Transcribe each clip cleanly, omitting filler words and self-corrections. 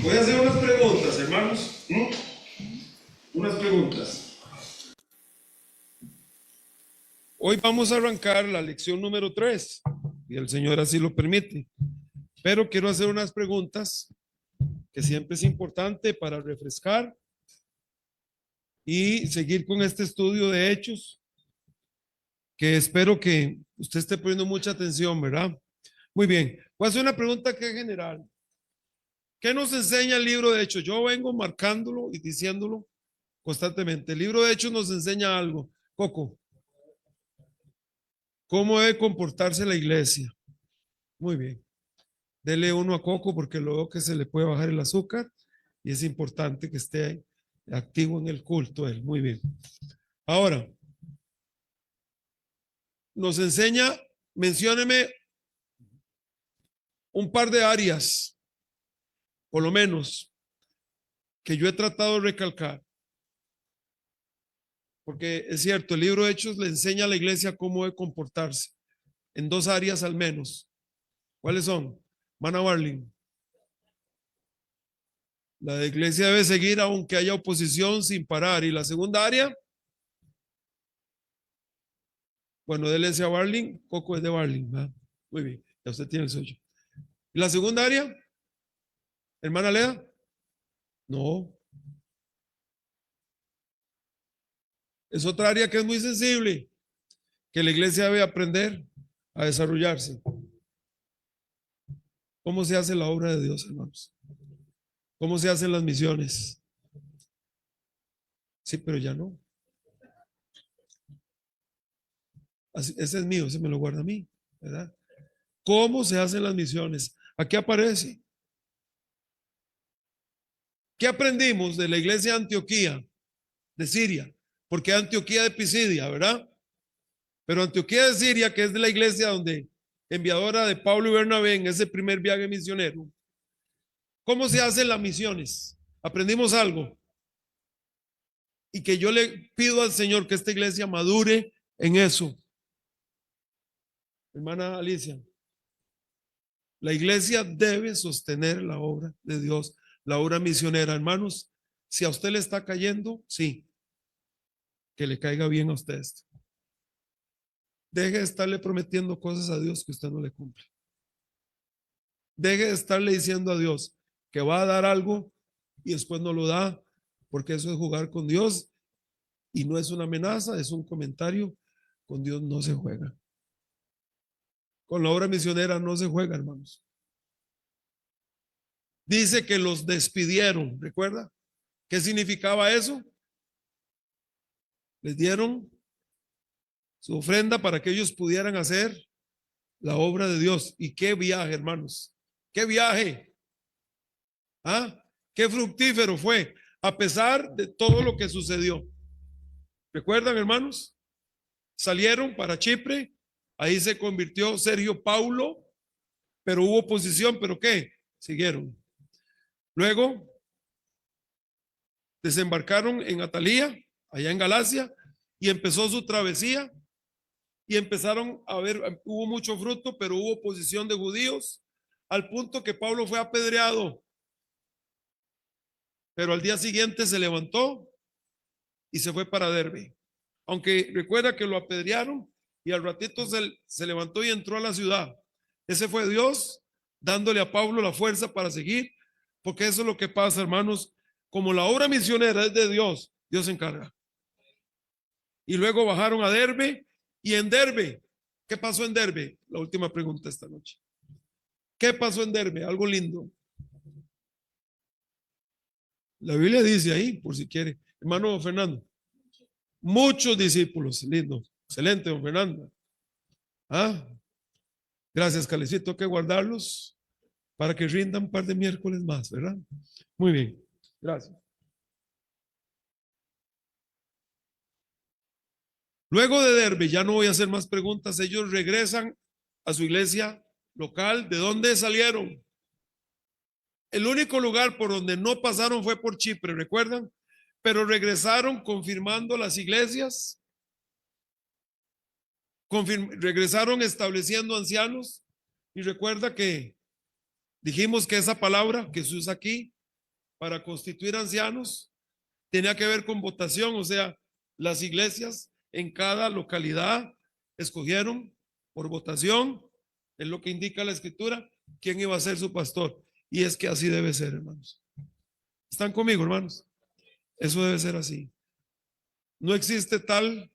Voy a hacer unas preguntas, hermanos. Unas preguntas. Hoy vamos a arrancar la lección número 3, y el Señor así lo permite. Pero quiero hacer unas preguntas que siempre es importante para refrescar y seguir con este estudio de hechos, que espero que usted esté poniendo mucha atención, ¿verdad? Muy bien. Voy a hacer una pregunta que es general. ¿Qué nos enseña el libro de Hechos? Yo vengo marcándolo y diciéndolo constantemente. El libro de Hechos nos enseña algo. Coco, ¿cómo debe comportarse la iglesia? Muy bien. Dele uno a Coco porque luego que se le puede bajar el azúcar y es importante que esté activo en el culto él. Muy bien. Ahora, nos enseña, mencióneme un par de áreas, por lo menos, que yo he tratado de recalcar. Porque es cierto, el libro de Hechos le enseña a la iglesia cómo debe comportarse, en dos áreas al menos. ¿Cuáles son? Mana Barling. La iglesia debe seguir aunque haya oposición sin parar. ¿Y la segunda área? Bueno, déle a Barling. Coco es de Barling, ¿verdad? Muy bien, ya usted tiene el suyo. ¿Y la segunda área? Hermana Lea. No. Es otra área que es muy sensible, que la iglesia debe aprender a desarrollarse. ¿Cómo se hace la obra de Dios, hermanos? ¿Cómo se hacen las misiones? Sí, pero ya no. Ese es mío, ese me lo guarda a mí, ¿verdad? ¿Cómo se hacen las misiones? Aquí aparece. ¿Qué aprendimos de la iglesia de Antioquía, de Siria? Porque Antioquía de Pisidia, ¿verdad? Pero Antioquía de Siria, que es de la iglesia donde enviadora de Pablo y Bernabé en ese primer viaje misionero. ¿Cómo se hacen las misiones? Aprendimos algo. Y que yo le pido al Señor que esta iglesia madure en eso. Hermana Alicia, la iglesia debe sostener la obra de Dios, la obra misionera. Hermanos, si a usted le está cayendo, sí, que le caiga bien a usted esto. Deje de estarle prometiendo cosas a Dios que usted no le cumple. Deje de estarle diciendo a Dios que va a dar algo y después no lo da, porque eso es jugar con Dios y no es una amenaza, es un comentario. Con Dios no se juega. Con la obra misionera no se juega, hermanos. Dice que los despidieron, ¿recuerda? ¿Qué significaba eso? Les dieron su ofrenda para que ellos pudieran hacer la obra de Dios. Y qué viaje, hermanos. Qué viaje. ¿Ah? Qué fructífero fue, a pesar de todo lo que sucedió. ¿Recuerdan, hermanos? Salieron para Chipre, ahí se convirtió Sergio Paulo, pero hubo oposición, pero ¿qué? Siguieron. Luego desembarcaron en Atalía, allá en Galacia, y empezó su travesía, y empezaron a ver, hubo mucho fruto, pero hubo oposición de judíos, al punto que Pablo fue apedreado, pero al día siguiente se levantó y se fue para Derbe. Aunque recuerda que lo apedrearon y al ratito se levantó y entró a la ciudad. Ese fue Dios dándole a Pablo la fuerza para seguir, porque eso es lo que pasa, hermanos. Como la obra misionera es de Dios, Dios se encarga. Y luego bajaron a Derbe, y en Derbe, ¿qué pasó en Derbe? La última pregunta esta noche. ¿Qué pasó en Derbe? Algo lindo. La Biblia dice ahí, por si quiere. Hermano Fernando, muchos discípulos, lindo, excelente, don Fernando. Ah, gracias, Calecito, hay que guardarlos para que rindan un par de miércoles más, ¿verdad? Muy bien, gracias. Luego de Derbe, ya no voy a hacer más preguntas, ellos regresan a su iglesia local. ¿De dónde salieron? El único lugar por donde no pasaron fue por Chipre, ¿recuerdan? Pero regresaron confirmando las iglesias, regresaron estableciendo ancianos. Y recuerda que dijimos que esa palabra que se usa aquí para constituir ancianos, tenía que ver con votación, o sea, las iglesias en cada localidad escogieron por votación, es lo que indica la escritura, quién iba a ser su pastor. Y es que así debe ser, hermanos. ¿Están conmigo, hermanos? Eso debe ser así. No existe tal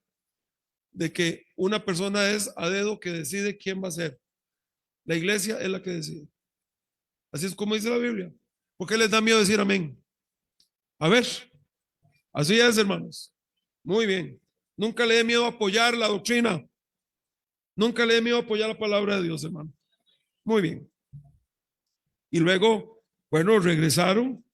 de que una persona es a dedo que decide quién va a ser. La iglesia es la que decide. Así es como dice la Biblia. ¿Por qué les da miedo decir amén? A ver, así es, hermanos. Muy bien. Nunca le dé miedo apoyar la doctrina. Nunca le dé miedo apoyar la palabra de Dios, hermano. Muy bien. Y luego, bueno, regresaron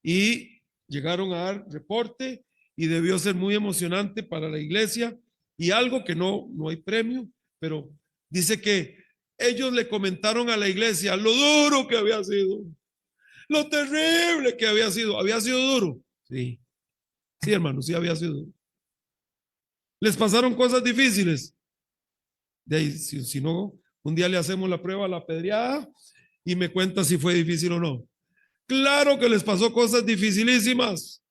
y llegaron a dar reporte y debió ser muy emocionante para la iglesia y algo que no hay premio, pero dice que ellos le comentaron a la iglesia lo duro que había sido, lo terrible que había sido. ¿Había sido duro? Sí, sí, hermano, sí había sido duro. ¿Les pasaron cosas difíciles? De ahí, si no, un día le hacemos la prueba a la apedreada y me cuenta si fue difícil o no. Claro que les pasó cosas dificilísimas,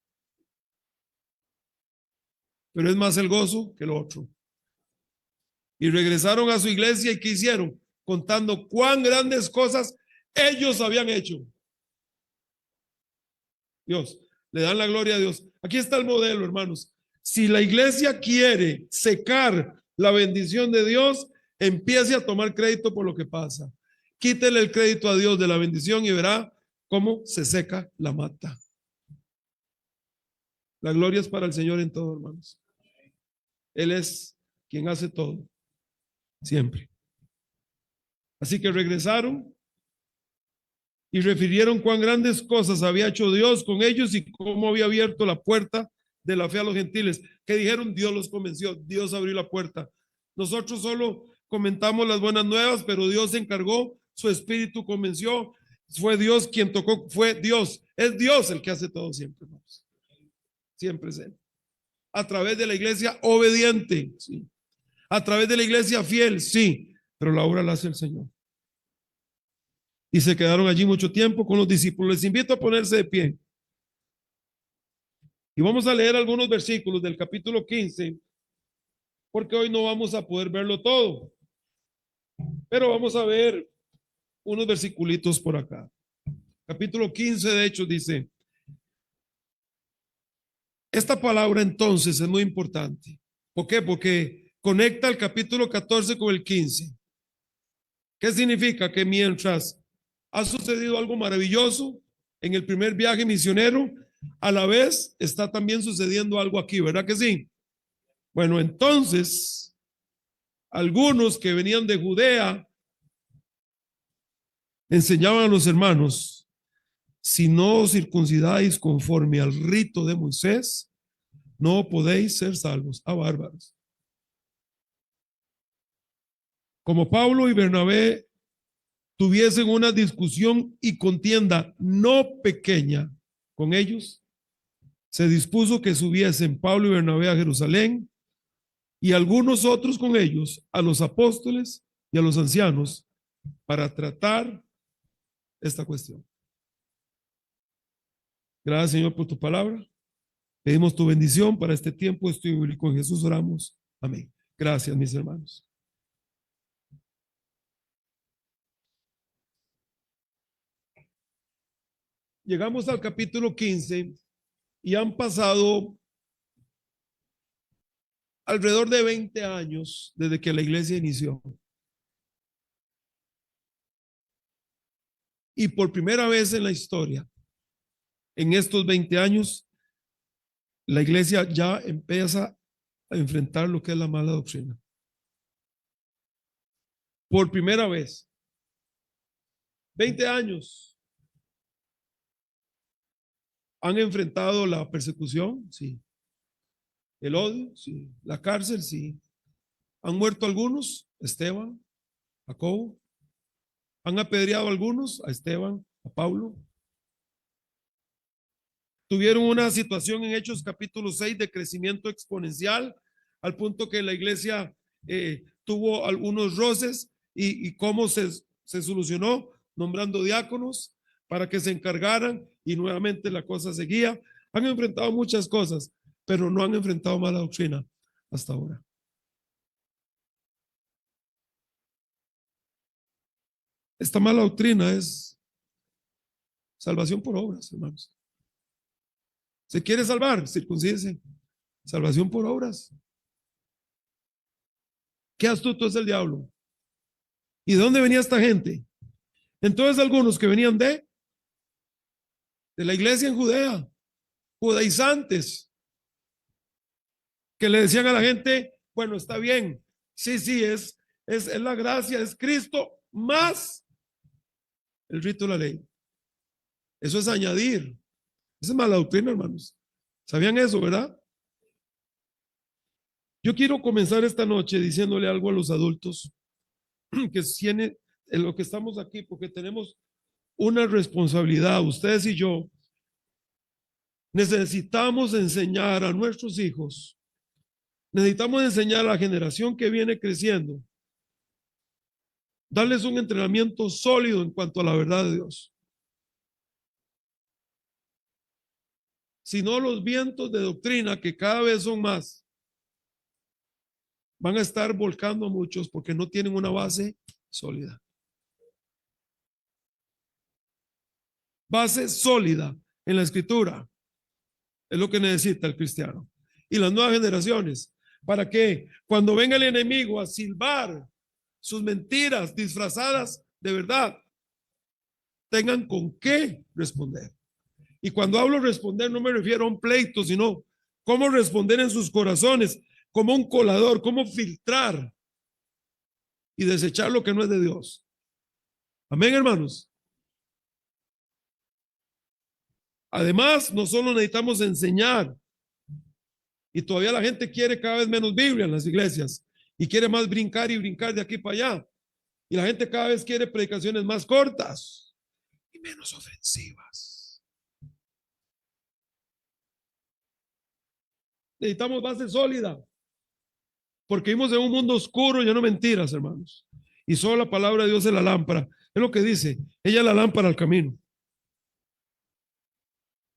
pero es más el gozo que lo otro. Y regresaron a su iglesia y ¿qué hicieron? Contando cuán grandes cosas ellos habían hecho. Dios, le dan la gloria a Dios. Aquí está el modelo, hermanos. Si la iglesia quiere secar la bendición de Dios, empiece a tomar crédito por lo que pasa. Quítele el crédito a Dios de la bendición y verá cómo se seca la mata. La gloria es para el Señor en todo, hermanos. Él es quien hace todo, siempre. Así que regresaron y refirieron cuán grandes cosas había hecho Dios con ellos y cómo había abierto la puerta de la fe a los gentiles. Que dijeron, Dios los convenció, Dios abrió la puerta. Nosotros solo comentamos las buenas nuevas, pero Dios se encargó, su espíritu convenció, fue Dios quien tocó, fue Dios, es Dios el que hace todo siempre, hermanos. Siempre es Él. A través de la iglesia obediente, sí. A través de la iglesia fiel, sí, pero la obra la hace el Señor. Y se quedaron allí mucho tiempo con los discípulos. Les invito a ponerse de pie. Y vamos a leer algunos versículos del capítulo 15, porque hoy no vamos a poder verlo todo. Pero vamos a ver unos versiculitos por acá. Capítulo 15 de Hechos dice, esta palabra entonces es muy importante. ¿Por qué? Porque conecta el capítulo 14 con el 15. ¿Qué significa? Que mientras ha sucedido algo maravilloso en el primer viaje misionero, a la vez está también sucediendo algo aquí, ¿verdad que sí? Bueno, entonces, algunos que venían de Judea enseñaban a los hermanos, si no os circuncidáis conforme al rito de Moisés, no podéis ser salvos. A bárbaros. Como Pablo y Bernabé tuviesen una discusión y contienda no pequeña con ellos, se dispuso que subiesen Pablo y Bernabé a Jerusalén y algunos otros con ellos a los apóstoles y a los ancianos para tratar esta cuestión. Gracias, Señor, por tu palabra. Pedimos tu bendición para este tiempo de estudio bíblico. En Jesús oramos. Amén. Gracias, mis hermanos. Llegamos al capítulo 15 y han pasado alrededor de 20 años desde que la iglesia inició. Y por primera vez en la historia, en estos 20 años, la iglesia ya empieza a enfrentar lo que es la mala doctrina. Por primera vez. 20 años. ¿Han enfrentado la persecución? Sí. ¿El odio? Sí. ¿La cárcel? Sí. ¿Han muerto algunos? Esteban, Jacobo. ¿Han apedreado algunos? A Esteban, a Pablo. Tuvieron una situación en Hechos capítulo 6 de crecimiento exponencial, al punto que la iglesia tuvo algunos roces y cómo se solucionó, nombrando diáconos, para que se encargaran y nuevamente la cosa seguía. Han enfrentado muchas cosas, pero no han enfrentado mala doctrina hasta ahora. Esta mala doctrina es salvación por obras, hermanos. ¿Se quiere salvar? Circuncídese. Salvación por obras. Qué astuto es el diablo. ¿Y de dónde venía esta gente? Entonces algunos que venían de la iglesia en Judea, judaizantes, que le decían a la gente, bueno, está bien, sí, es la gracia, es Cristo, más el rito de la ley. Eso es añadir. Esa es mala doctrina, hermanos. ¿Sabían eso, verdad? Yo quiero comenzar esta noche diciéndole algo a los adultos que tiene en lo que estamos aquí, porque tenemos una responsabilidad, ustedes y yo. Necesitamos enseñar a nuestros hijos, necesitamos enseñar a la generación que viene creciendo, darles un entrenamiento sólido en cuanto a la verdad de Dios. Si no, los vientos de doctrina, que cada vez son más, van a estar volcando a muchos porque no tienen una base sólida. Base sólida en la escritura es lo que necesita el cristiano. Y las nuevas generaciones, para que cuando venga el enemigo a silbar sus mentiras disfrazadas de verdad, tengan con qué responder. Y cuando hablo responder, no me refiero a un pleito, sino cómo responder en sus corazones, como un colador, cómo filtrar y desechar lo que no es de Dios. Amén, hermanos. Además, no solo necesitamos enseñar, y todavía la gente quiere cada vez menos Biblia en las iglesias, y quiere más brincar y brincar de aquí para allá. Y la gente cada vez quiere predicaciones más cortas y menos ofensivas. Necesitamos base sólida, porque vivimos en un mundo oscuro lleno de mentiras, hermanos. Y solo la palabra de Dios es la lámpara. Es lo que dice, ella es la lámpara al camino.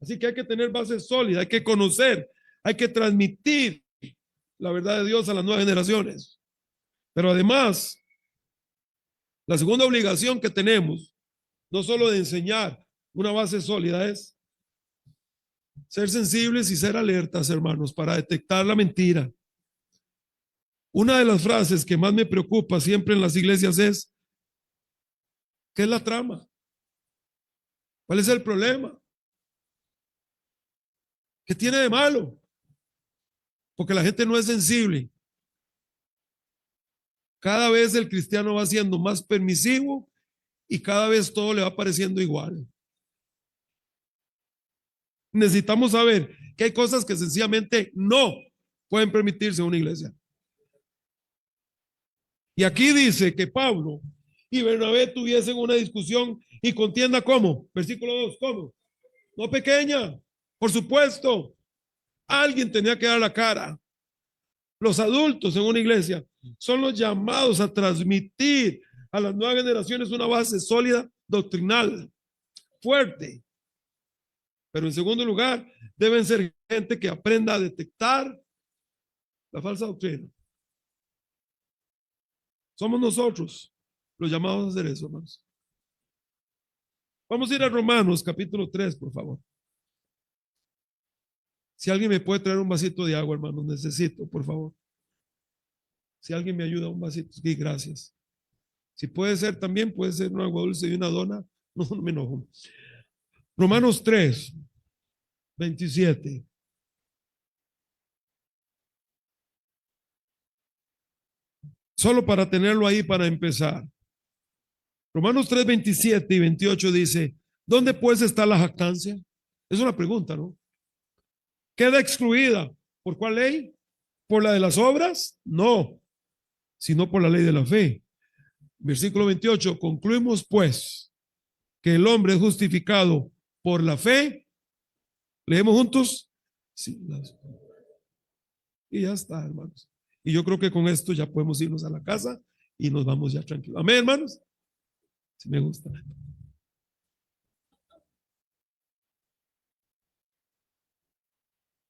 Así que hay que tener base sólida, hay que conocer, hay que transmitir la verdad de Dios a las nuevas generaciones. Pero además, la segunda obligación que tenemos, no solo de enseñar una base sólida, es ser sensibles y ser alertas, hermanos, para detectar la mentira. Una de las frases que más me preocupa siempre en las iglesias es, ¿qué es la trama? ¿Cuál es el problema? ¿Qué tiene de malo? Porque la gente no es sensible. Cada vez el cristiano va siendo más permisivo y cada vez todo le va pareciendo igual. Necesitamos saber que hay cosas que sencillamente no pueden permitirse en una iglesia. Y aquí dice que Pablo y Bernabé tuviesen una discusión y contienda, ¿cómo? Versículo 2, ¿cómo? No pequeña, por supuesto. Alguien tenía que dar la cara. Los adultos en una iglesia son los llamados a transmitir a las nuevas generaciones una base sólida, doctrinal, fuerte. Pero en segundo lugar, deben ser gente que aprenda a detectar la falsa doctrina. Somos nosotros los llamados a hacer eso, hermanos. Vamos a ir a Romanos capítulo 3, por favor. Si alguien me puede traer un vasito de agua, hermano, necesito, por favor. Si alguien me ayuda, un vasito, sí, gracias. Si puede ser también, puede ser un agua dulce y una dona, no me enojo. Romanos 3, 27. Solo para tenerlo ahí para empezar. Romanos 3, 27 y 28 dice, ¿dónde pues está la jactancia? Es una pregunta, ¿no? ¿Queda excluida? ¿Por cuál ley? ¿Por la de las obras? No, sino por la ley de la fe. Versículo 28, concluimos pues que el hombre es justificado por la fe. ¿Leemos juntos? Sí. Y ya está, hermanos. Y yo creo que con esto ya podemos irnos a la casa y nos vamos ya tranquilos. Amén, hermanos. Sí me gusta.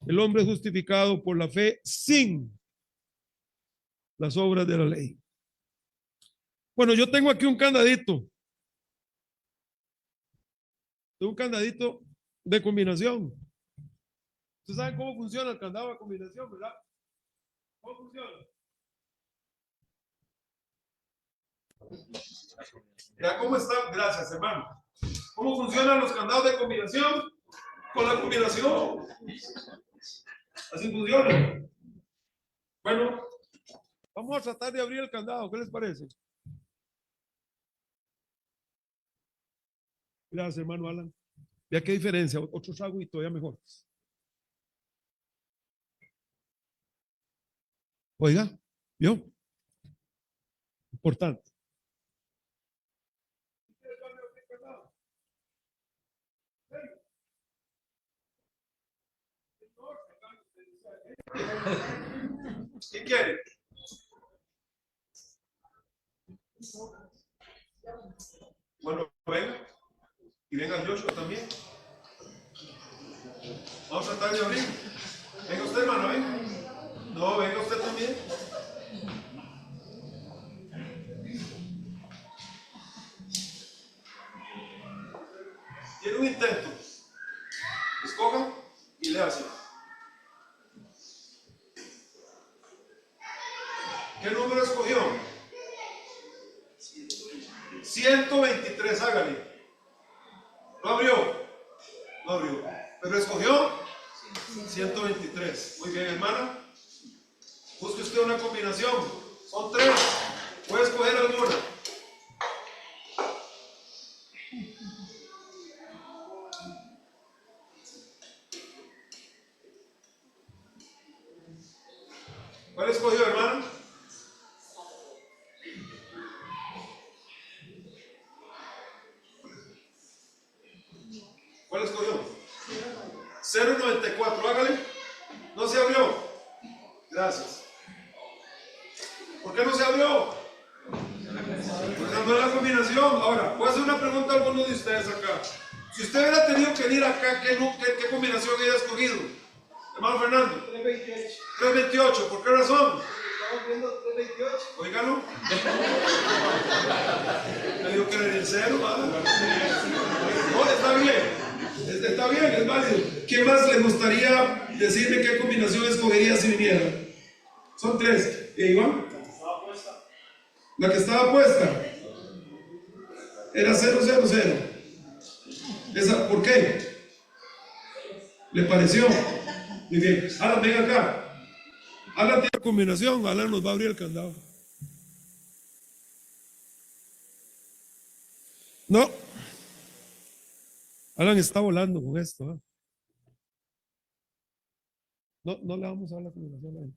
El hombre es justificado por la fe sin las obras de la ley. Bueno, yo tengo aquí un candadito. Un candadito de combinación. ¿Ustedes saben cómo funciona el candado de combinación, verdad? ¿Cómo funciona? ¿Ya cómo están? Gracias, hermano. ¿Cómo funcionan los candados de combinación? Con la combinación. Así funciona. Bueno, vamos a tratar de abrir el candado. ¿Qué les parece? Gracias, hermano Alan. Vea qué diferencia. Otro trago y todavía mejor. Oiga, ¿vio? Importante. ¿Qué quiere? Bueno, venga. Y venga Joshua también. Vamos a tratar de abrir. Venga usted, hermano, venga. No, venga usted también. Tiene un intento. Escoja y le hace. ¿Qué número escogió? 123, hágale. ¿Lo abrió? No abrió. ¿Pero escogió? 123. Muy bien, hermana. Busque usted una combinación. Son 3. Puede escoger alguna. ¿Cuál escogió, hermana? ¿Cuál escogió? 094, hágale. No se abrió. Gracias. ¿Por qué no se abrió? Porque no es la combinación. Ahora, voy a hacer una pregunta a algunos de ustedes acá. Si usted hubiera tenido que ir acá, ¿qué combinación hubiera escogido? Hermano Fernando. 328. 328, ¿por qué razón? Estamos viendo 328. Óigalo. Me dijo que era el 0, ¿vale? No, está bien. Está bien, es válido. ¿Qué más le gustaría decirme qué combinación escogería si viniera? Son 3. Iván. La que estaba puesta era 000. Esa, ¿por qué? ¿Le pareció? Muy bien. Alan, ven acá. Alan tiene la combinación. Alan nos va a abrir el candado. No. Alan está volando con esto. ¿eh? No le vamos a dar la combinación.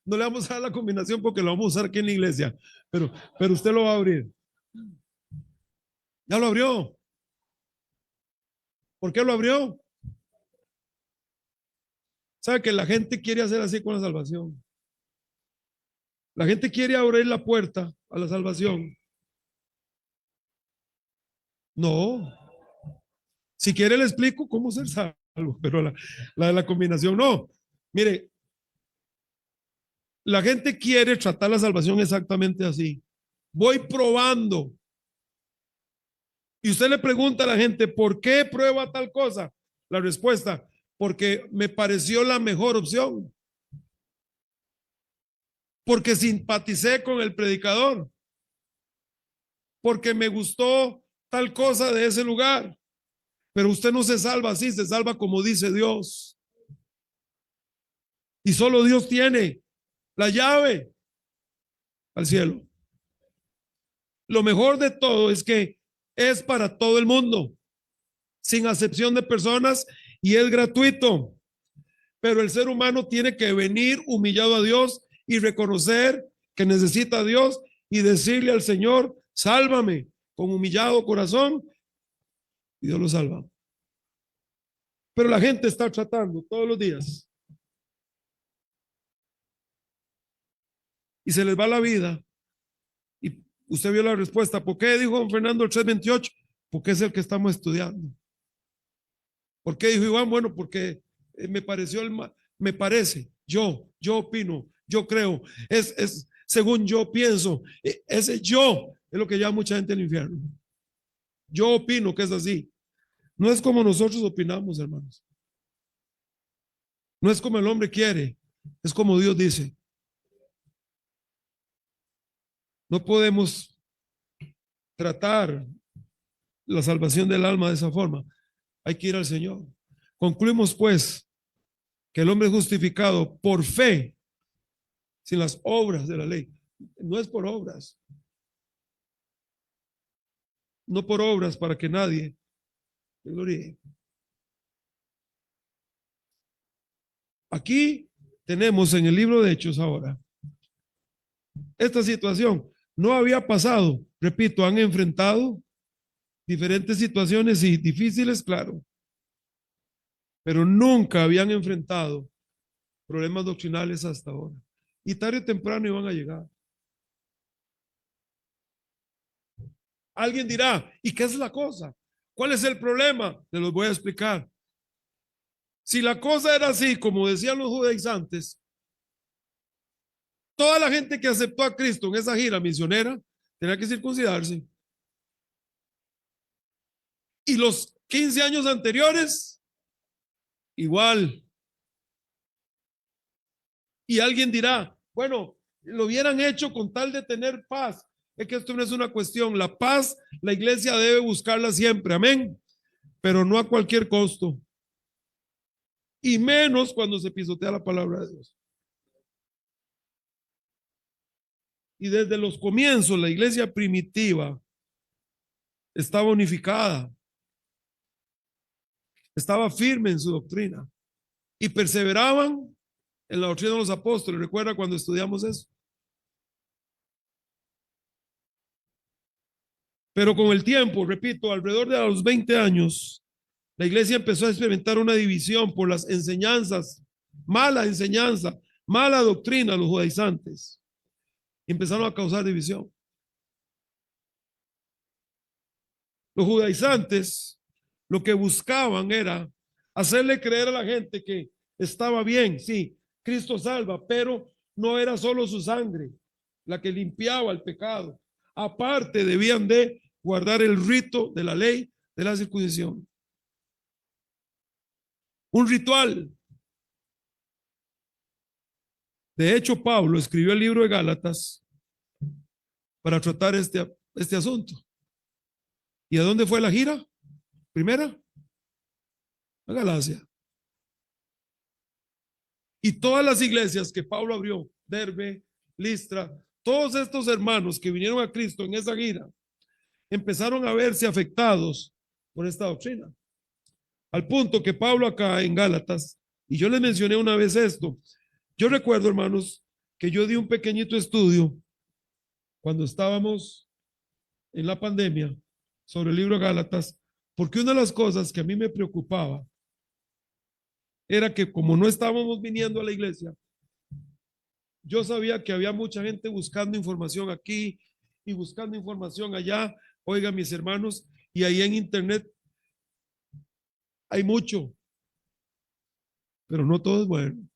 No le vamos a dar la combinación porque lo vamos a usar aquí en la iglesia. Pero usted lo va a abrir. Ya lo abrió. ¿Por qué lo abrió? ¿Sabe que la gente quiere hacer así con la salvación? La gente quiere abrir la puerta a la salvación. No. Si quiere le explico cómo ser salvo, pero la de la combinación no. Mire, la gente quiere tratar la salvación exactamente así. Voy probando. Y usted le pregunta a la gente, ¿por qué prueba tal cosa? La respuesta, porque me pareció la mejor opción. Porque simpaticé con el predicador. Porque me gustó tal cosa de ese lugar. Pero usted no se salva así, se salva como dice Dios. Y solo Dios tiene la llave al cielo. Lo mejor de todo es que es para todo el mundo, sin acepción de personas, y es gratuito. Pero el ser humano tiene que venir humillado a Dios y reconocer que necesita a Dios y decirle al Señor, sálvame, con humillado corazón, y Dios lo salva. Pero la gente está tratando todos los días y se les va la vida. Y usted vio la respuesta. ¿Por qué dijo Fernando el 328? Porque es el que estamos estudiando. ¿Por qué dijo Iván? Bueno, porque me pareció me parece, yo opino, yo creo, es según yo pienso, ese yo es lo que lleva mucha gente al infierno. Yo opino que es así. No es como nosotros opinamos, hermanos. No es como el hombre quiere, es como Dios dice. No podemos tratar la salvación del alma de esa forma. Hay que ir al Señor. Concluimos pues que el hombre es justificado por fe, sin las obras de la ley. No es por obras. No por obras para que nadie se gloríe. Aquí tenemos en el libro de Hechos ahora esta situación. No había pasado, repito, han enfrentado diferentes situaciones y difíciles, claro, pero nunca habían enfrentado problemas doctrinales hasta ahora. Y tarde o temprano iban a llegar. Alguien dirá, ¿y qué es la cosa? ¿Cuál es el problema? Te los voy a explicar. Si la cosa era así, como decían los judaizantes, toda la gente que aceptó a Cristo en esa gira misionera tenía que circuncidarse. Y los 15 años anteriores, igual. Y alguien dirá, bueno, lo hubieran hecho con tal de tener paz. Es que esto no es una cuestión. La paz, la iglesia debe buscarla siempre, amén. Pero no a cualquier costo. Y menos cuando se pisotea la palabra de Dios. Y desde los comienzos, la iglesia primitiva estaba unificada, estaba firme en su doctrina y perseveraban en la doctrina de los apóstoles. ¿Recuerda cuando estudiamos eso? Pero con el tiempo, repito, alrededor de los 20 años, la iglesia empezó a experimentar una división por las enseñanzas, mala enseñanza, mala doctrina de los judaizantes. Y empezaron a causar división. Los judaizantes lo que buscaban era hacerle creer a la gente que estaba bien, sí, Cristo salva, pero no era solo su sangre la que limpiaba el pecado. Aparte, debían de guardar el rito de la ley de la circuncisión. Un ritual. De hecho, Pablo escribió el libro de Gálatas para tratar este asunto. ¿Y a dónde fue la gira? Primera, a Galacia. Y todas las iglesias que Pablo abrió, Derbe, Listra, todos estos hermanos que vinieron a Cristo en esa gira, empezaron a verse afectados por esta doctrina. Al punto que Pablo acá en Gálatas, y yo les mencioné una vez esto, yo recuerdo, hermanos, que yo di un pequeñito estudio cuando estábamos en la pandemia sobre el libro de Gálatas, porque una de las cosas que a mí me preocupaba era que como no estábamos viniendo a la iglesia, yo sabía que había mucha gente buscando información aquí y buscando información allá. Oiga, mis hermanos, y ahí en internet hay mucho, pero no todo es bueno.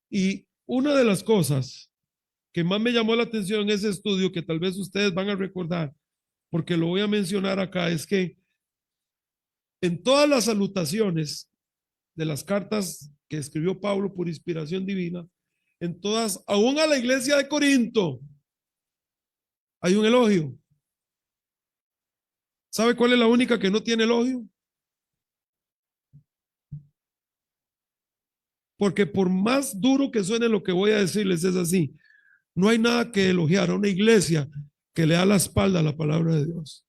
Y una de las cosas que más me llamó la atención en ese estudio, que tal vez ustedes van a recordar, porque lo voy a mencionar acá, es que en todas las salutaciones de las cartas que escribió Pablo por inspiración divina, en todas, aún a la iglesia de Corinto, hay un elogio. ¿Sabe cuál es la única que no tiene elogio? Porque por más duro que suene lo que voy a decirles, es así. No hay nada que elogiar a una iglesia que le da la espalda a la palabra de Dios.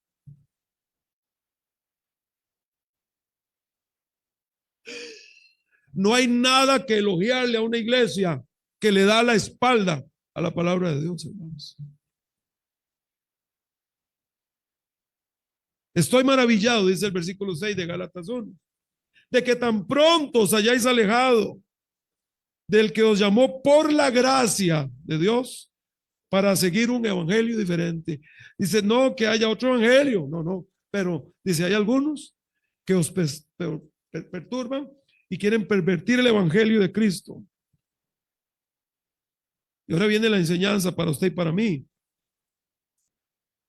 No hay nada que elogiarle a una iglesia que le da la espalda a la palabra de Dios, hermanos. Estoy maravillado, dice el versículo 6 de Gálatas 1, de que tan pronto os hayáis alejado del que os llamó por la gracia de Dios para seguir un evangelio diferente. Dice, no que haya otro evangelio, no. Pero dice, hay algunos que os perturban y quieren pervertir el evangelio de Cristo. Y ahora viene la enseñanza para usted y para mí.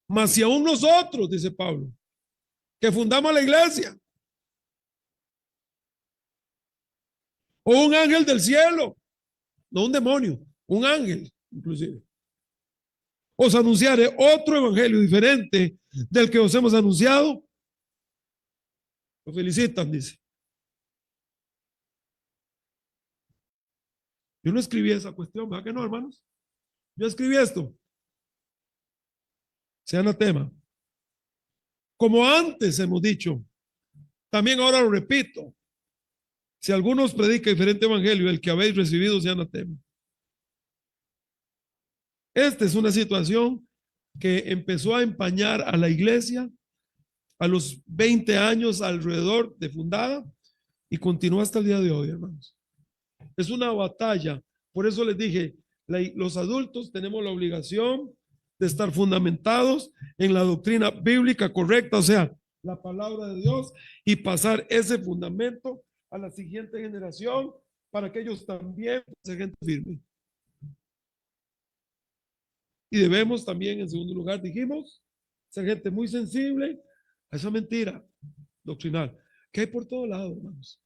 Mas si aún nosotros, dice Pablo, que fundamos la iglesia, o un ángel del cielo, no un demonio, un ángel, inclusive, os anunciaré otro evangelio diferente del que os hemos anunciado, lo felicitan, dice. Yo no escribí esa cuestión, ¿verdad que no, hermanos? Yo escribí esto. Sea anatema. Como antes hemos dicho, también ahora lo repito. Si alguno os predica diferente evangelio, el que habéis recibido sea anatema. Esta es una situación que empezó a empañar a la iglesia a los 20 años alrededor de fundada y continúa hasta el día de hoy, hermanos. Es una batalla. Por eso les dije, los adultos tenemos la obligación de estar fundamentados en la doctrina bíblica correcta, o sea, la palabra de Dios, y pasar ese fundamento a la siguiente generación para que ellos también sean gente firme. Y debemos también, en segundo lugar, dijimos, ser gente muy sensible a esa mentira doctrinal que hay por todo lado, hermanos.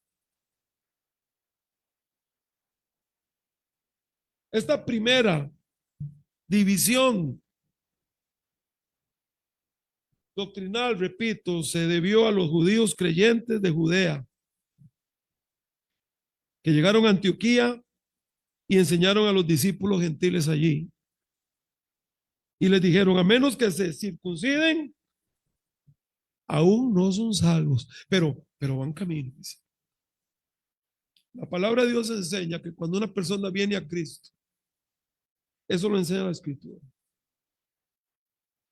Esta primera división doctrinal, repito, se debió a los judíos creyentes de Judea, que llegaron a Antioquía y enseñaron a los discípulos gentiles allí. Y les dijeron, a menos que se circunciden, aún no son salvos, pero van camino. La palabra de Dios enseña que cuando una persona viene a Cristo, eso lo enseña la Escritura,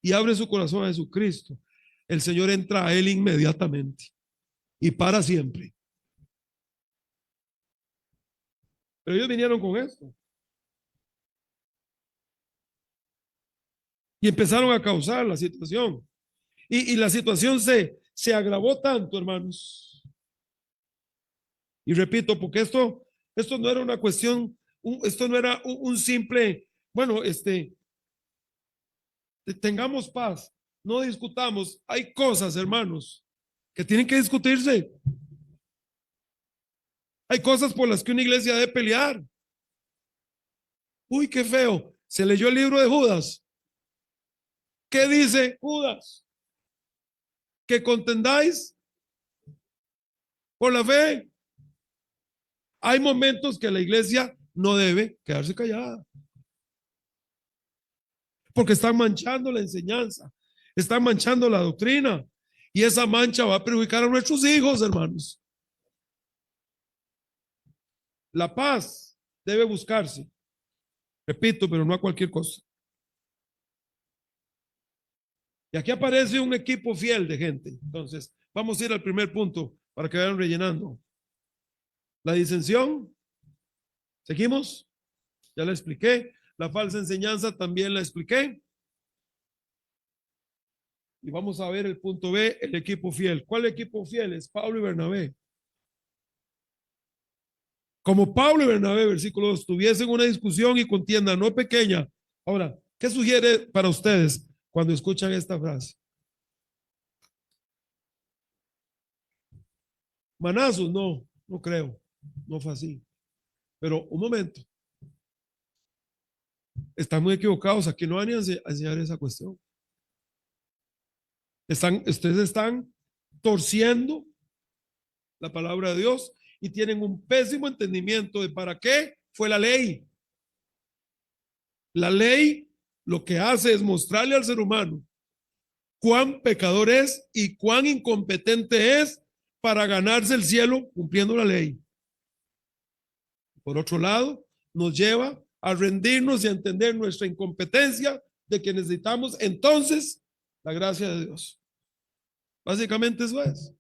y abre su corazón a Jesucristo, el Señor entra a él inmediatamente y para siempre. Pero ellos vinieron con esto y empezaron a causar la situación. Y la situación se agravó tanto, hermanos. Y repito, porque esto no era una cuestión, esto no era un simple, bueno, tengamos paz, no discutamos. Hay cosas, hermanos, que tienen que discutirse. Hay cosas por las que una iglesia debe pelear. Uy, qué feo. Se leyó el libro de Judas. ¿Qué dice Judas? Que contendáis por la fe. Hay momentos que la iglesia no debe quedarse callada, porque están manchando la enseñanza, están manchando la doctrina, y esa mancha va a perjudicar a nuestros hijos, hermanos. La paz debe buscarse, repito, pero no a cualquier cosa. Y aquí aparece un equipo fiel de gente. Entonces, vamos a ir al primer punto para que vayan rellenando. La disensión. ¿Seguimos? Ya la expliqué. La falsa enseñanza también la expliqué. Y vamos a ver el punto B, el equipo fiel. ¿Cuál equipo fiel? Es Pablo y Bernabé. Como Pablo y Bernabé, versículo 2, tuviesen una discusión y contienda no pequeña. Ahora, ¿qué sugiere para ustedes cuando escuchan esta frase? Manazos, no creo. No fue así. Pero un momento. Están muy equivocados. Aquí no van a enseñar esa cuestión. Ustedes están torciendo la palabra de Dios y tienen un pésimo entendimiento de para qué fue la ley. La ley lo que hace es mostrarle al ser humano cuán pecador es y cuán incompetente es para ganarse el cielo cumpliendo la ley. Por otro lado, nos lleva a rendirnos y a entender nuestra incompetencia, de que necesitamos entonces la gracia de Dios. Básicamente eso es.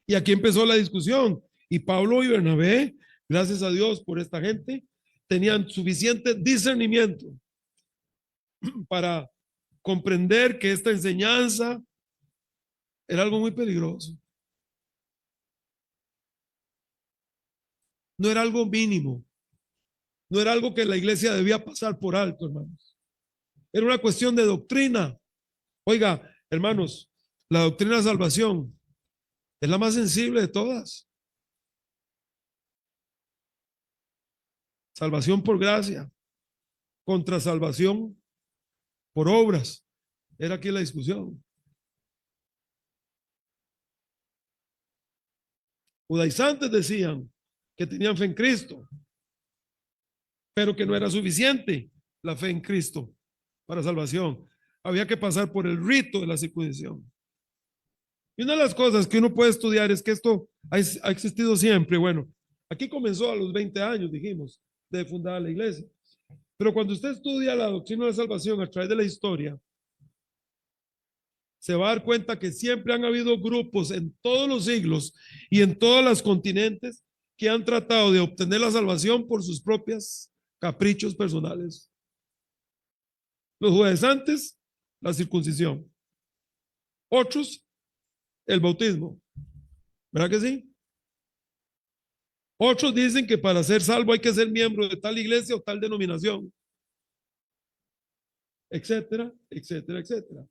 Y aquí empezó la discusión. Y Pablo y Bernabé, gracias a Dios por esta gente, tenían suficiente discernimiento para comprender que esta enseñanza Era algo muy peligroso. No era algo mínimo. No era algo que la iglesia debía pasar por alto, hermanos. Era una cuestión de doctrina. Oiga, hermanos, la doctrina de salvación es la más sensible de todas. Salvación por gracia contra salvación por obras. Era aquí la discusión. Judaizantes decían que tenían fe en Cristo, pero que no era suficiente la fe en Cristo para salvación. Había que pasar por el rito de la circuncisión. Y una de las cosas que uno puede estudiar es que esto ha existido siempre. Bueno, aquí comenzó a los 20 años, dijimos, de fundar la iglesia. Pero cuando usted estudia la doctrina de la salvación a través de la historia, se va a dar cuenta que siempre han habido grupos en todos los siglos y en todos los continentes que han tratado de obtener la salvación por sus propios caprichos personales. Los judaizantes, la circuncisión. Otros, el bautismo. ¿Verdad que sí? Otros dicen que para ser salvo hay que ser miembro de tal iglesia o tal denominación, etcétera, etcétera, etcétera.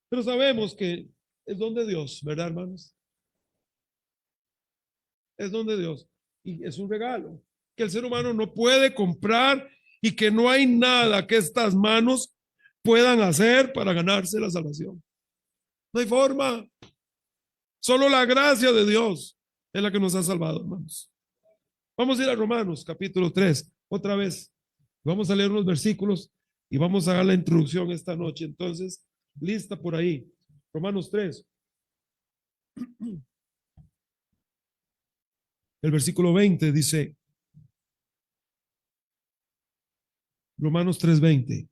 Pero sabemos que es don de Dios, ¿verdad, hermanos? Es don de Dios y es un regalo que el ser humano no puede comprar y que no hay nada que estas manos puedan hacer para ganarse la salvación. No hay forma. Solo la gracia de Dios es la que nos ha salvado, hermanos. Vamos a ir a Romanos capítulo 3, otra vez. Vamos a leer unos versículos y vamos a dar la introducción esta noche. Entonces, lista por ahí. Romanos 3. El versículo 20 dice, Romanos 3:20.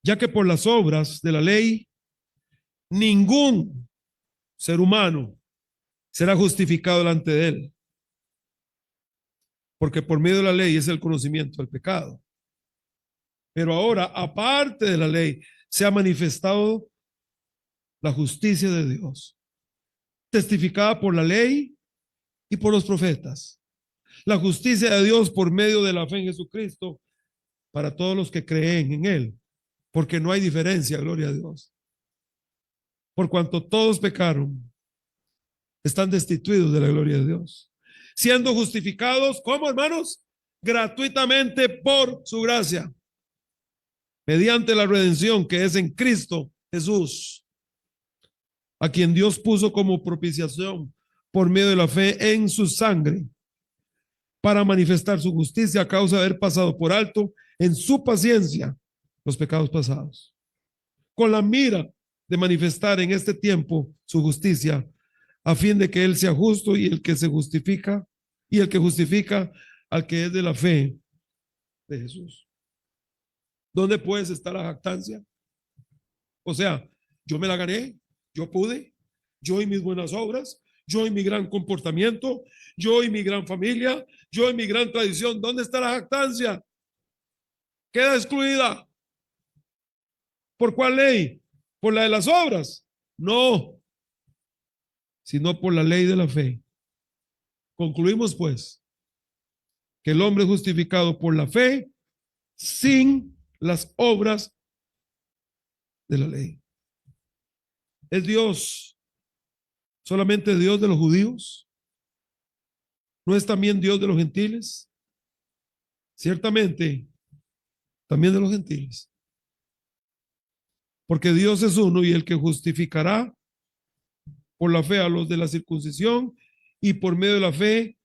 Ya que por las obras de la ley, ningún ser humano será justificado delante de él, porque por medio de la ley es el conocimiento del pecado. Pero ahora, aparte de la ley, se ha manifestado la justicia de Dios, testificada por la ley y por los profetas. La justicia de Dios por medio de la fe en Jesucristo para todos los que creen en él, porque no hay diferencia, gloria a Dios. Por cuanto todos pecaron, están destituidos de la gloria de Dios, siendo justificados, ¿cómo, hermanos? Gratuitamente por su gracia, mediante la redención que es en Cristo Jesús, a quien Dios puso como propiciación por medio de la fe en su sangre, para manifestar su justicia a causa de haber pasado por alto en su paciencia los pecados pasados, con la mira de manifestar en este tiempo su justicia, a fin de que él sea justo y el que se justifica, y el que justifica al que es de la fe de Jesús. ¿Dónde puedes estar la jactancia? O sea, yo me la gané, yo pude, yo y mis buenas obras, yo y mi gran comportamiento, yo y mi gran familia, yo y mi gran tradición. ¿Dónde está la jactancia? Queda excluida. ¿Por cuál ley? ¿Por la de las obras? No, sino por la ley de la fe. Concluimos pues que el hombre es justificado por la fe sin las obras de la ley. ¿Es Dios solamente Dios de los judíos? ¿No es también Dios de los gentiles? Ciertamente, también de los gentiles. Porque Dios es uno y el que justificará por la fe a los de la circuncisión y por medio de la fe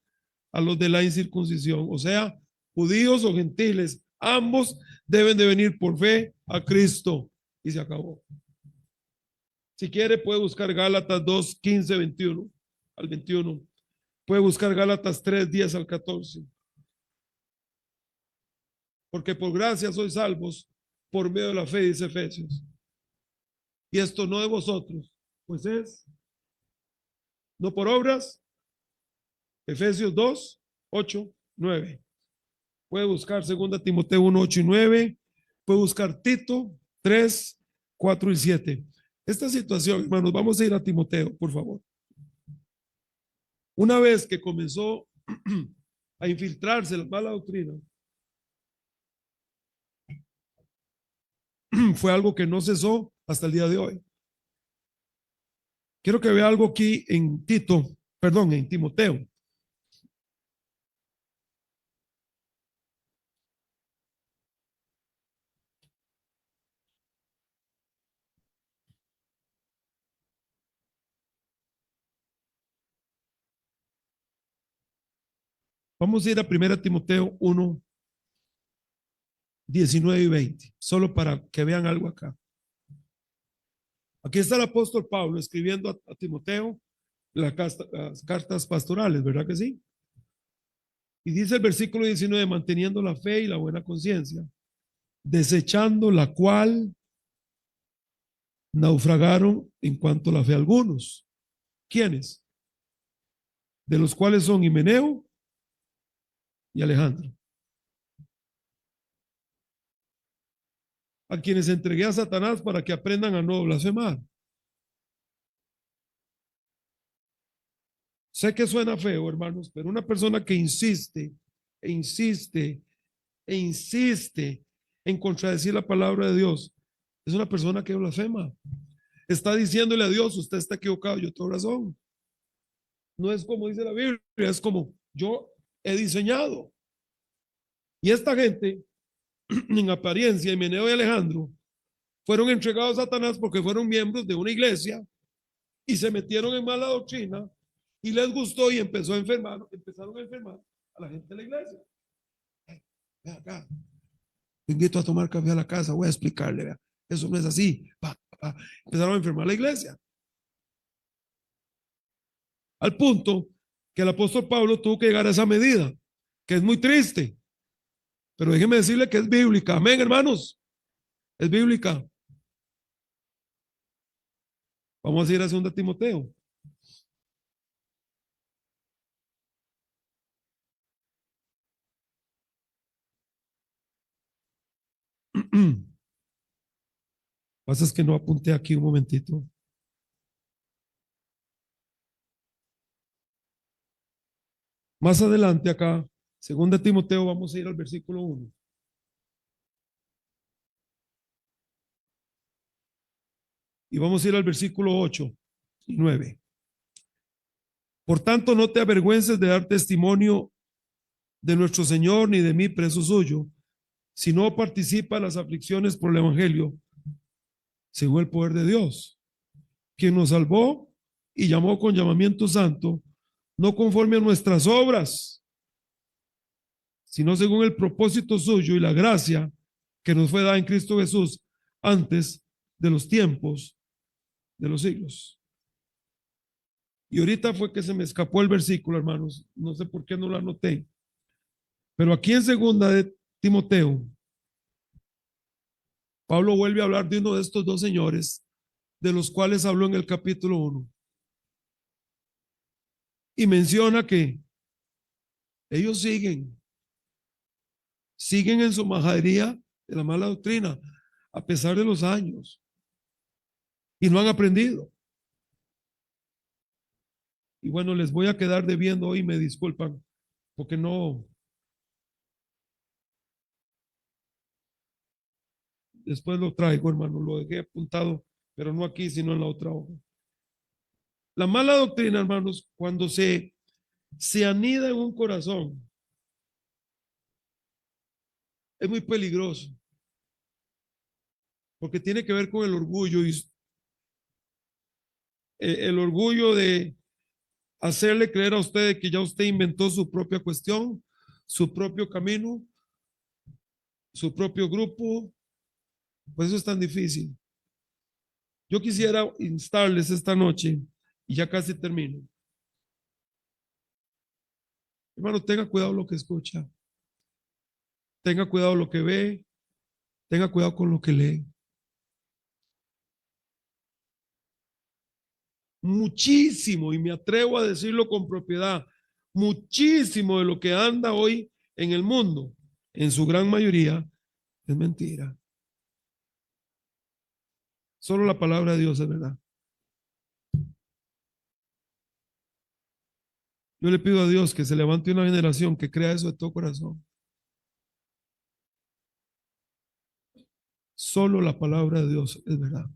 a los de la incircuncisión. O sea, judíos o gentiles, ambos deben de venir por fe a Cristo. Y se acabó. Si quiere puede buscar Gálatas 2, 15, 21 al 21. Puede buscar Gálatas 3, 10 al 14. Porque por gracia sois salvos por medio de la fe, dice Efesios. Y esto no de vosotros, pues es no por obras. Efesios 2, 8, 9. Puede buscar 2 Timoteo 1, 8 y 9. Puede buscar Tito 3, 4 y 7. Esta situación, hermanos, vamos a ir a Timoteo, por favor. Una vez que comenzó a infiltrarse la mala doctrina, fue algo que no cesó hasta el día de hoy. Quiero que vea algo aquí en en Timoteo. Vamos a ir a 1 Timoteo 1, 19 y 20, solo para que vean algo acá. Aquí está el apóstol Pablo escribiendo a Timoteo las cartas pastorales, ¿verdad que sí? Y dice el versículo 19, manteniendo la fe y la buena conciencia, desechando la cual naufragaron en cuanto a la fe algunos. ¿Quiénes? De los cuales son Himeneo y Alejandro, a quienes entregué a Satanás para que aprendan a no blasfemar. Sé que suena feo, hermanos, pero una persona que insiste e insiste e insiste en contradecir la palabra de Dios es una persona que blasfema. Está diciéndole a Dios, usted está equivocado, yo tengo razón. No es como dice la Biblia, es como yo he diseñado. Y esta gente, en apariencia, Himeneo y Alejandro, fueron entregados a Satanás porque fueron miembros de una iglesia y se metieron en mala doctrina y les gustó y empezaron a enfermar a la gente de la iglesia. Ven acá, te invito a tomar café a la casa, voy a explicarle, vea. Eso no es así. Empezaron a enfermar la iglesia. Al punto que el apóstol Pablo tuvo que llegar a esa medida, que es muy triste, pero déjeme decirle que es bíblica. Amén, hermanos. Es bíblica. Vamos a ir a 2 Timoteo. Pasa es que no apunté aquí un momentito. Más adelante acá, 2 Timoteo, vamos a ir al versículo 1. Y vamos a ir al versículo 8 y 9. Por tanto, no te avergüences de dar testimonio de nuestro Señor ni de mí, preso suyo, si no participa en las aflicciones por el Evangelio, según el poder de Dios, quien nos salvó y llamó con llamamiento santo, no conforme a nuestras obras, sino según el propósito suyo y la gracia que nos fue dada en Cristo Jesús antes de los tiempos de los siglos. Y ahorita fue que se me escapó el versículo, hermanos. No sé por qué no lo anoté. Pero aquí en 2 Timoteo, Pablo vuelve a hablar de uno de estos dos señores, de los cuales habló en el capítulo 1. Y menciona que ellos siguen en su majadería de la mala doctrina, a pesar de los años. Y no han aprendido. Y bueno, les voy a quedar debiendo hoy, me disculpan, porque no, después lo traigo, hermano, lo dejé apuntado, pero no aquí, sino en la otra hoja. La mala doctrina, hermanos, cuando se anida en un corazón, es muy peligroso, porque tiene que ver con el orgullo y el orgullo de hacerle creer a usted que ya usted inventó su propia cuestión, su propio camino, su propio grupo. Pues eso es tan difícil. Yo quisiera instarles esta noche, y ya casi termino. Hermano, tenga cuidado lo que escucha, tenga cuidado lo que ve, tenga cuidado con lo que lee. Muchísimo, y me atrevo a decirlo con propiedad, muchísimo de lo que anda hoy en el mundo en su gran mayoría es mentira. Solo la palabra de Dios es verdad. Yo le pido a Dios que se levante una generación que crea eso de todo corazón. Solo la palabra de Dios es verdad.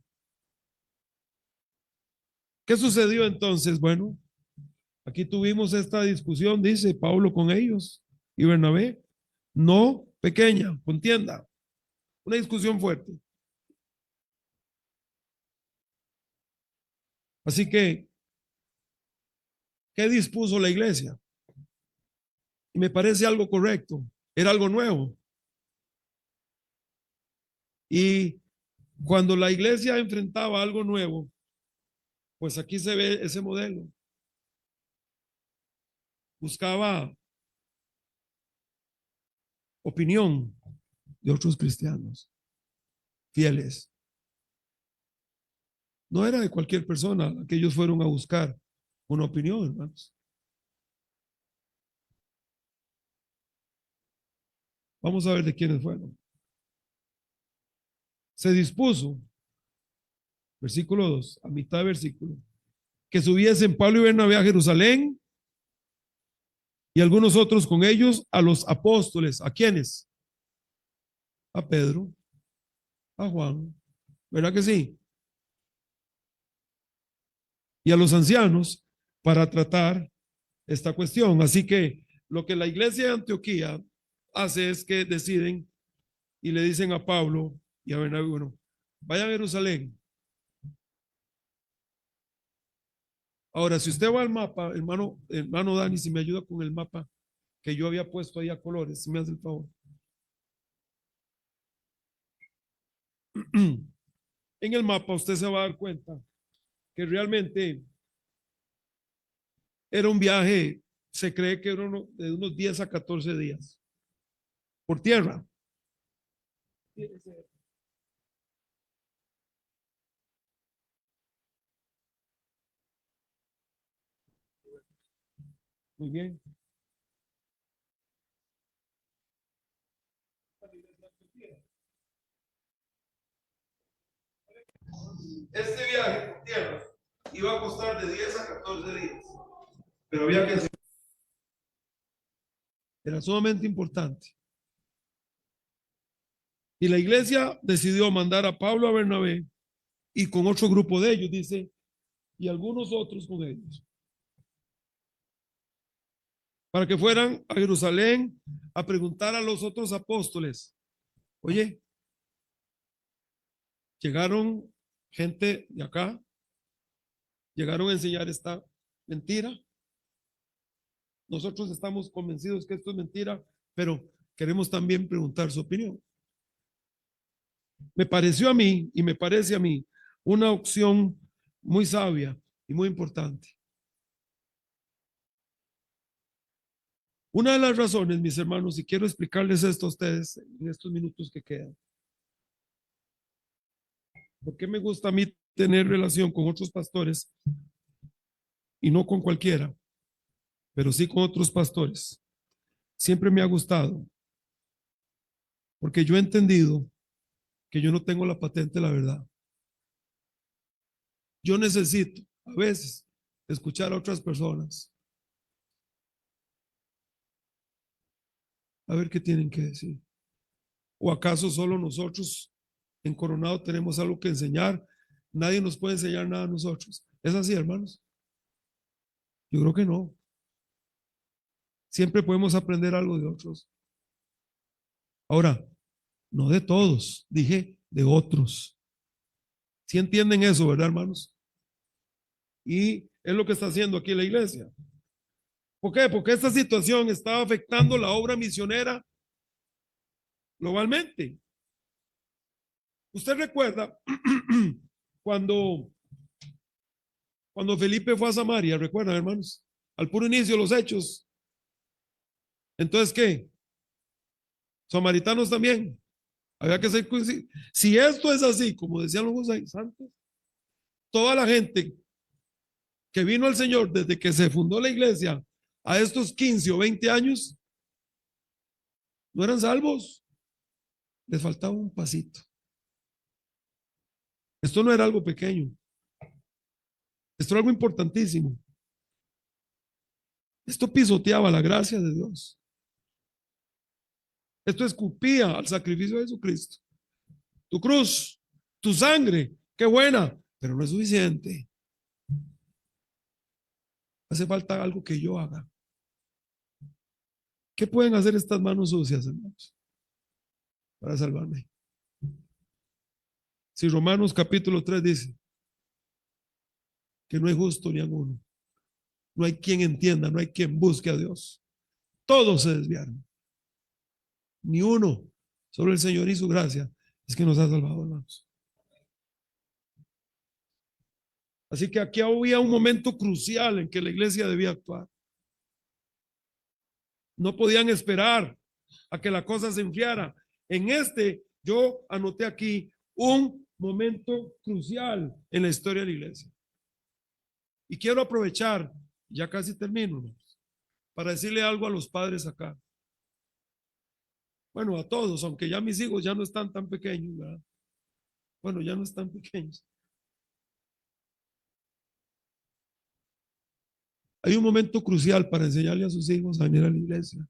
¿Qué sucedió entonces? Bueno, aquí tuvimos esta discusión, dice Pablo con ellos y Bernabé, no pequeña, contienda, una discusión fuerte. Así que, ¿qué dispuso la iglesia? Y me parece algo correcto, era algo nuevo. Y cuando la iglesia enfrentaba algo nuevo, pues aquí se ve ese modelo. Buscaba opinión de otros cristianos fieles. No era de cualquier persona que ellos fueron a buscar una opinión, hermanos. Vamos a ver de quiénes fueron. Se dispuso, versículo 2, a mitad de versículo, que subiesen Pablo y Bernabé a Jerusalén y algunos otros con ellos a los apóstoles. ¿A quiénes? A Pedro, a Juan, ¿verdad que sí? Y a los ancianos para tratar esta cuestión. Así que lo que la iglesia de Antioquía hace es que deciden y le dicen a Pablo y a Bernabé, bueno, vayan a Jerusalén. Ahora, si usted va al mapa, hermano Dani, si me ayuda con el mapa que yo había puesto ahí a colores, si me hace el favor. En el mapa usted se va a dar cuenta que realmente era un viaje, se cree que era de unos 10 a 14 días por tierra. Muy bien. Este viaje por tierra iba a costar de 10 a 14 días, pero había que hacer. Era sumamente importante. Y la iglesia decidió mandar a Pablo a Bernabé y con otro grupo de ellos, dice, y algunos otros con ellos, para que fueran a Jerusalén a preguntar a los otros apóstoles, oye, llegaron gente de acá, llegaron a enseñar esta mentira. Nosotros estamos convencidos que esto es mentira, pero queremos también preguntar su opinión. Me pareció a mí y me parece a mí una opción muy sabia y muy importante. Una de las razones, mis hermanos, y quiero explicarles esto a ustedes en estos minutos que quedan. ¿Por qué me gusta a mí tener relación con otros pastores y no con cualquiera, pero sí con otros pastores? Siempre me ha gustado, porque yo he entendido que yo no tengo la patente de la verdad. Yo necesito a veces escuchar a otras personas, a ver qué tienen que decir. ¿O acaso solo nosotros en Coronado tenemos algo que enseñar? Nadie nos puede enseñar nada a nosotros. ¿Es así, hermanos? Yo creo que no. Siempre podemos aprender algo de otros. Ahora, no de todos, dije de otros. ¿Sí entienden eso, verdad, hermanos? Y es lo que está haciendo aquí la iglesia. ¿Por qué? Porque esta situación está afectando la obra misionera globalmente. Usted recuerda cuando, cuando Felipe fue a Samaria, recuerdan, hermanos, al puro inicio de los hechos. Entonces, ¿qué? Samaritanos también. Había que ser, si esto es así, como decían los santos, toda la gente que vino al Señor desde que se fundó la iglesia a estos 15 o 20 años, No eran salvos. Les faltaba un pasito. Esto no era algo pequeño. Esto era algo importantísimo. Esto pisoteaba la gracia de Dios. Esto escupía al sacrificio de Jesucristo. Tu cruz, tu sangre, qué buena, pero no es suficiente. Hace falta algo que yo haga. ¿Qué pueden hacer estas manos sucias, hermanos, para salvarme? Si Romanos capítulo 3 dice que no hay justo ni alguno, no hay quien entienda, no hay quien busque a Dios. Todos se desviaron. Ni uno, solo el Señor y su gracia es que nos ha salvado, hermanos. Así que aquí había un momento crucial en que la iglesia debía actuar. No podían esperar a que la cosa se enfriara. Yo anoté aquí un momento crucial en la historia de la iglesia. Y quiero aprovechar, ya casi termino, para decirle algo a los padres acá. Bueno, a todos, aunque ya mis hijos ya no están tan pequeños, ¿verdad? Bueno, ya no están pequeños. Hay un momento crucial para enseñarle a sus hijos a venir a la iglesia.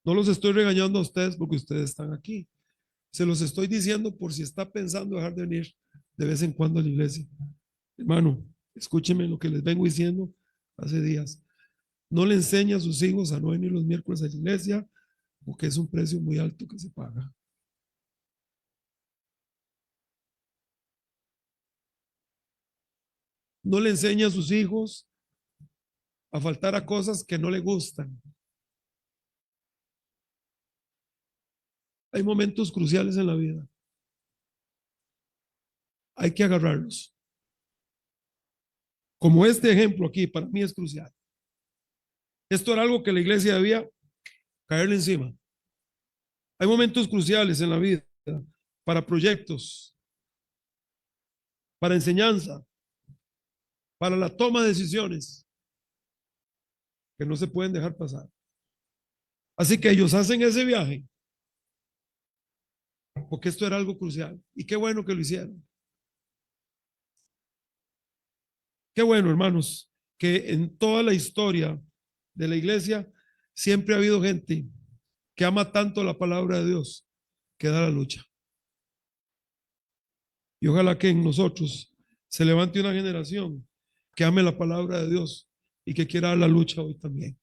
No los estoy regañando a ustedes porque ustedes están aquí. Se los estoy diciendo por si está pensando dejar de venir de vez en cuando a la iglesia. Hermano, escúcheme lo que les vengo diciendo hace días. No le enseñe a sus hijos a no venir los miércoles a la iglesia porque es un precio muy alto que se paga. No le enseñe a sus hijos a faltar a cosas que no le gustan. Hay momentos cruciales en la vida. Hay que agarrarlos. Como este ejemplo aquí, para mí es crucial. Esto era algo que la iglesia debía caerle encima. Hay momentos cruciales en la vida para proyectos, para enseñanza, para la toma de decisiones que no se pueden dejar pasar. Así que ellos hacen ese viaje porque esto era algo crucial. Y qué bueno que lo hicieron. Qué bueno, hermanos, que en toda la historia de la iglesia siempre ha habido gente que ama tanto la palabra de Dios que da la lucha. Y ojalá que en nosotros se levante una generación que ame la palabra de Dios y que quiera dar la lucha hoy también.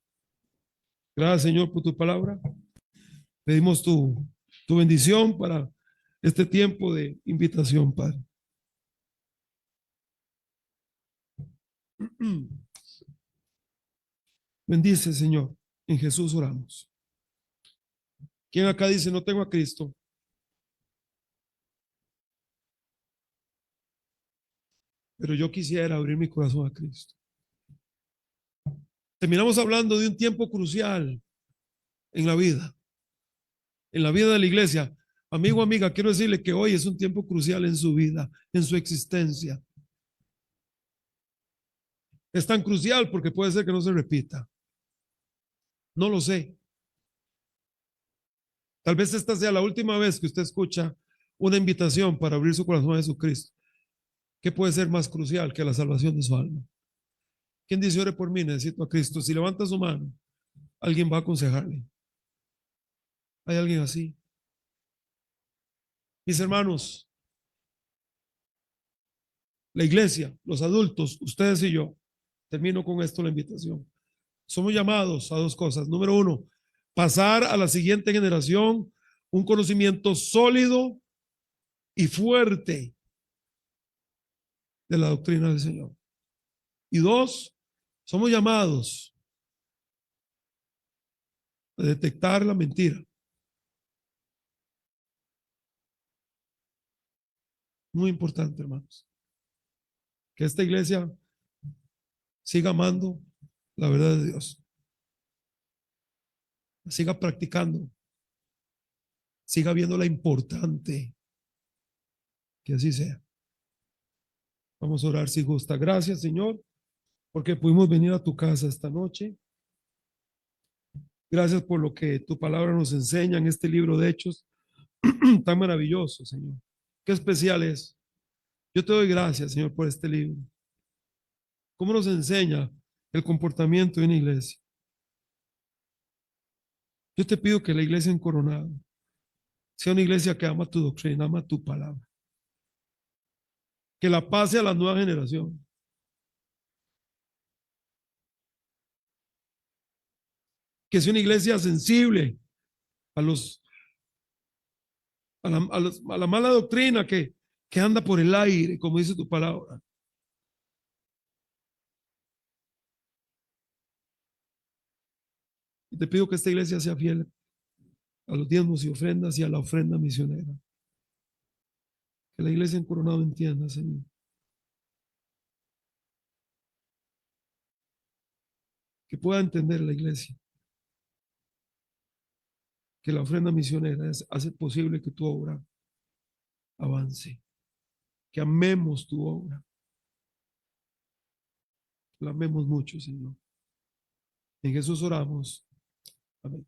Gracias, Señor, por tu palabra. Pedimos tu bendición para este tiempo de invitación, Padre. Bendice, Señor. En Jesús oramos. ¿Quién acá dice no tengo a Cristo? Pero yo quisiera abrir mi corazón a Cristo. Terminamos hablando de un tiempo crucial en la vida de la iglesia. Amigo, amiga, quiero decirle que hoy es un tiempo crucial en su vida, en su existencia. Es tan crucial porque puede ser que no se repita. No lo sé. Tal vez esta sea la última vez que usted escucha una invitación para abrir su corazón a Jesucristo. ¿Qué puede ser más crucial que la salvación de su alma? ¿Quién dice ore por mí? Necesito a Cristo. Si levanta su mano, alguien va a aconsejarle. ¿Hay alguien así? Mis hermanos, la iglesia, los adultos, ustedes y yo, termino con esto la invitación. Somos llamados a dos cosas. Número uno, pasar a la siguiente generación un conocimiento sólido y fuerte de la doctrina del Señor. Y dos, somos llamados a detectar la mentira. Muy importante, hermanos. Que esta iglesia siga amando la verdad de Dios. Siga practicando. Siga viéndola importante. Que así sea. Vamos a orar si gusta. Gracias, Señor, porque pudimos venir a tu casa esta noche. Gracias por lo que tu palabra nos enseña en este libro de Hechos tan maravilloso, Señor. Qué especial es. Yo te doy gracias, Señor, por este libro. ¿Cómo nos enseña el comportamiento de una iglesia? Yo te pido que la iglesia en Coronado sea una iglesia que ama tu doctrina, ama tu palabra, que la pase a la nueva generación, que sea una iglesia sensible a los a la mala doctrina que anda por el aire, como dice tu palabra. Y te pido que esta iglesia sea fiel a los diezmos y ofrendas y a la ofrenda misionera. Que la iglesia en Coronado entienda, Señor, que pueda entender la iglesia que la ofrenda misionera hace posible que tu obra avance, que amemos tu obra, la amemos mucho, Señor. En Jesús oramos. Amén.